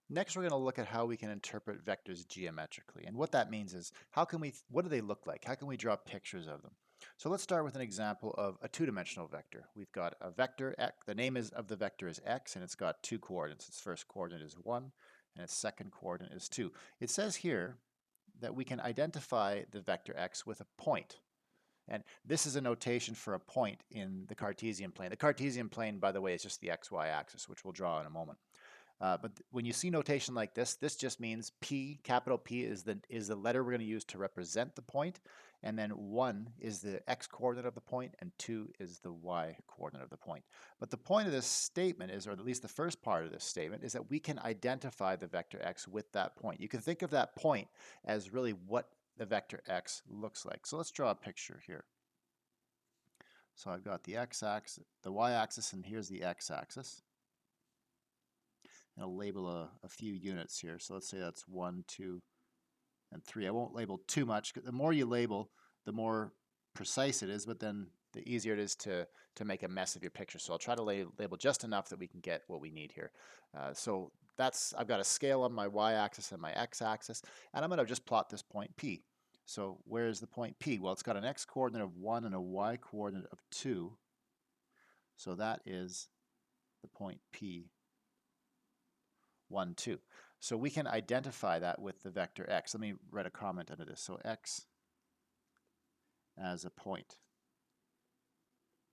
Next, we're going to look at how we can interpret vectors geometrically. And what that means is, what do they look like? How can we draw pictures of them? So let's start with an example of a two-dimensional vector. We've got a vector, the name of the vector is x, and it's got two coordinates. Its first coordinate is 1, and its second coordinate is 2. It says here that we can identify the vector x with a point. And this is a notation for a point in the Cartesian plane. The Cartesian plane, by the way, is just the xy axis, which we'll draw in a moment. But when you see notation like this just means P, capital P is the letter we're going to use to represent the point, and then 1 is the x coordinate of the point, and 2 is the y coordinate of the point. But the point of this statement is, or at least the first part of this statement, is that we can identify the vector x with that point. You can think of that point as really what the vector x looks like. So let's draw a picture here. So I've got the x-axis, the y-axis, and here's the x-axis. I'll label a few units here. So let's say that's 1, 2, and 3. I won't label too much. The more you label, the more precise it is, but then the easier it is to make a mess of your picture. So I'll try to label just enough that we can get what we need here. So I've got a scale on my y-axis and my x-axis, and I'm going to just plot this point P. So where is the point P? Well, it's got an x-coordinate of 1 and a y-coordinate of 2. So that is the point P 1, 2. So we can identify that with the vector x. Let me write a comment under this. So x as a point.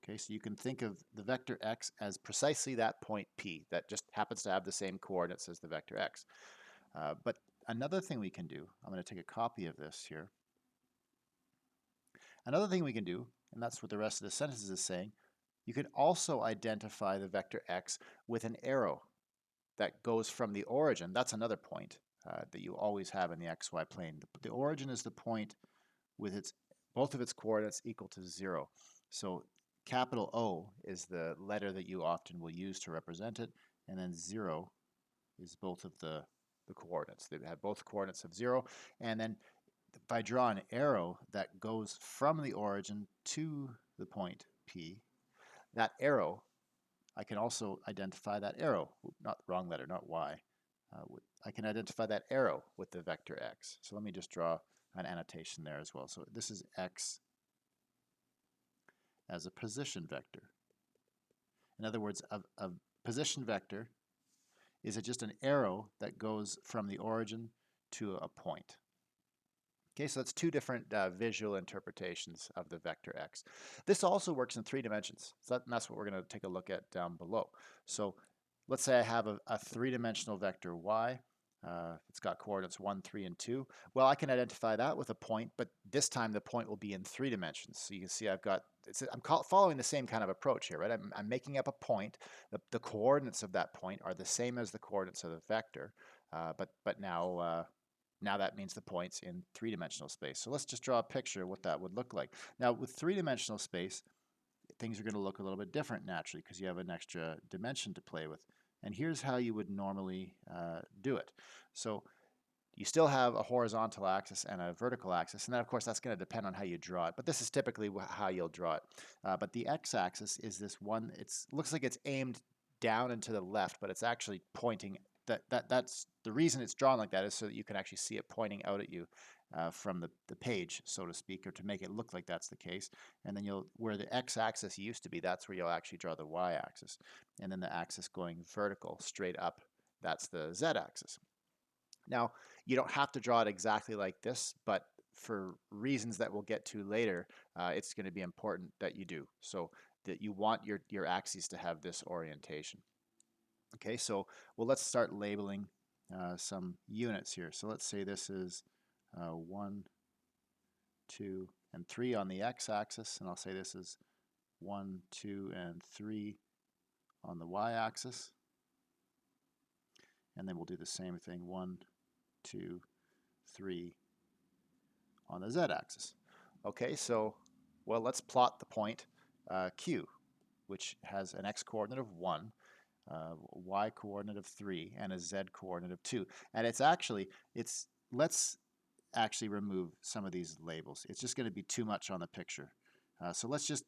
Okay, so you can think of the vector x as precisely that point P that just happens to have the same coordinates as the vector x. But another thing we can do, I'm going to take a copy of this here. Another thing we can do, and that's what the rest of the sentence is saying, you can also identify the vector x with an arrow that goes from the origin. That's another point that you always have in the xy plane. The origin is the point with both of its coordinates equal to 0. So capital O is the letter that you often will use to represent it, and then 0 is both of the coordinates. They have both coordinates of 0, and then if I draw an arrow that goes from the origin to the point P, that arrow, I can also identify that arrow, not wrong letter, not y. I can identify that arrow with the vector x. So let me just draw an annotation there as well. So this is x as a position vector. In other words, a position vector is just an arrow that goes from the origin to a point. Okay, so that's two different visual interpretations of the vector x. This also works in 3 dimensions. So that's what we're going to take a look at down below. So let's say I have a 3-dimensional vector y. It's got coordinates 1, 3, and 2. Well, I can identify that with a point, but this time the point will be in 3 dimensions. So you can see I'm following the same kind of approach here, right? I'm making up a point. The coordinates of that point are the same as the coordinates of the vector, but now that means the point's in 3-dimensional space. So let's just draw a picture of what that would look like. Now with 3-dimensional space, things are going to look a little bit different naturally because you have an extra dimension to play with. And here's how you would normally do it. So you still have a horizontal axis and a vertical axis, and then of course that's going to depend on how you draw it, but this is typically how you'll draw it. But the x-axis is this one, it looks like it's aimed down and to the left, but it's actually pointing. That's the reason it's drawn like that is so that you can actually see it pointing out at you from the page, so to speak, or to make it look like that's the case. And then where the x-axis used to be, that's where you'll actually draw the y-axis. And then the axis going vertical, straight up, that's the z-axis. Now, you don't have to draw it exactly like this, but for reasons that we'll get to later, it's going to be important that you do. So that you want your axes to have this orientation. Okay, so let's start labeling some units here. So let's say this is 1, 2, and 3 on the x-axis, and I'll say this is 1, 2, and 3 on the y-axis. And then we'll do the same thing, 1, 2, 3 on the z-axis. Okay, so, well, let's plot the point Q, which has an x-coordinate of 1, y coordinate of 3, and a z coordinate of 2. And let's actually remove some of these labels. It's just going to be too much on the picture. So let's just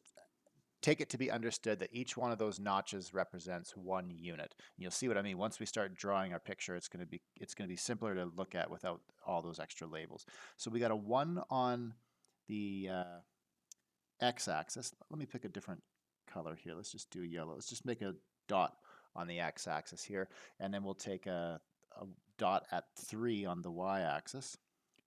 take it to be understood that each one of those notches represents one unit. And you'll see what I mean. Once we start drawing our picture, it's going to be simpler to look at without all those extra labels. So we got a 1 on the x-axis. Let me pick a different color here. Let's just do yellow. Let's just make a dot on the x-axis here, and then we'll take a dot at 3 on the y-axis,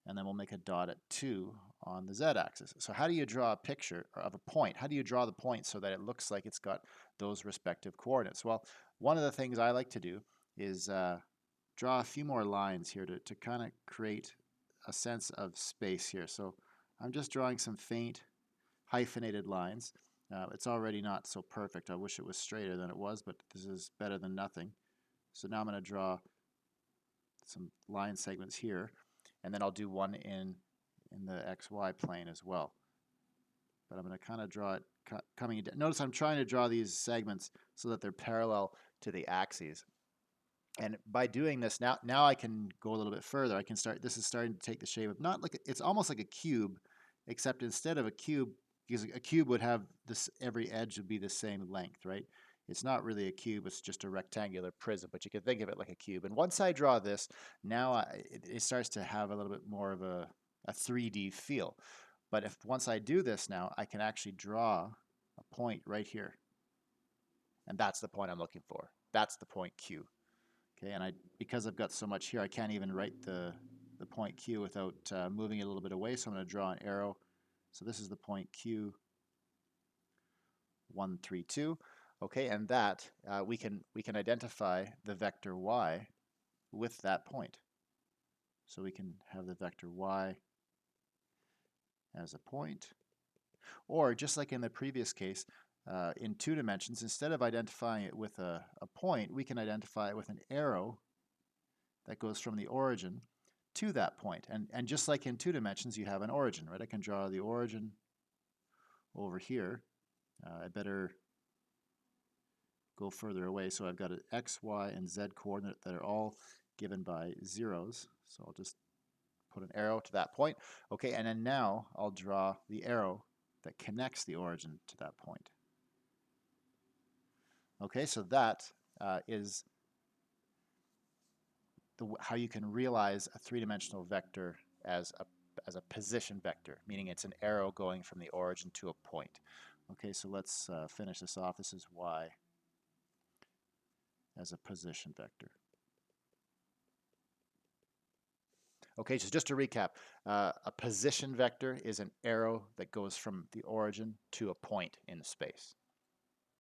and then we'll make a dot at 2 on the z-axis. So how do you draw a picture of a point? How do you draw the point so that it looks like it's got those respective coordinates? Well, one of the things I like to do is draw a few more lines here to kind of create a sense of space here. So I'm just drawing some faint hyphenated lines. It's already not so perfect. I wish it was straighter than it was, but this is better than nothing. So now I'm going to draw some line segments here, and then I'll do one in the XY plane as well. But I'm going to kind of draw it coming in. Notice I'm trying to draw these segments so that they're parallel to the axes. And by doing this, now I can go a little bit further. I can start, this is starting to take the shape of, not like, it's almost like a cube, except instead of a cube, because a cube would have this, every edge would be the same length, right? It's not really a cube, it's just a rectangular prism, but you can think of it like a cube. And once I draw this, now it starts to have a little bit more of a 3D feel. But once I do this now, I can actually draw a point right here. And that's the point I'm looking for. That's the point Q. Okay, and because I've got so much here, I can't even write the point Q without moving it a little bit away. So I'm going to draw an arrow. So this is the point Q 1, 3, 2. Okay, and that we can identify the vector y with that point. So we can have the vector y as a point, or just like in the previous case, in 2 dimensions, instead of identifying it with a point, we can identify it with an arrow that goes from the origin to that point. And just like in 2 dimensions, you have an origin, right? I can draw the origin over here. I better go further away. So I've got an x, y, and z coordinate that are all given by zeros. So I'll just put an arrow to that point. Okay, and then now I'll draw the arrow that connects the origin to that point. Okay, so that is how you can realize a 3-dimensional vector as a position vector, meaning it's an arrow going from the origin to a point. Okay, so let's finish this off. This is y as a position vector. Okay, so just to recap, a position vector is an arrow that goes from the origin to a point in space.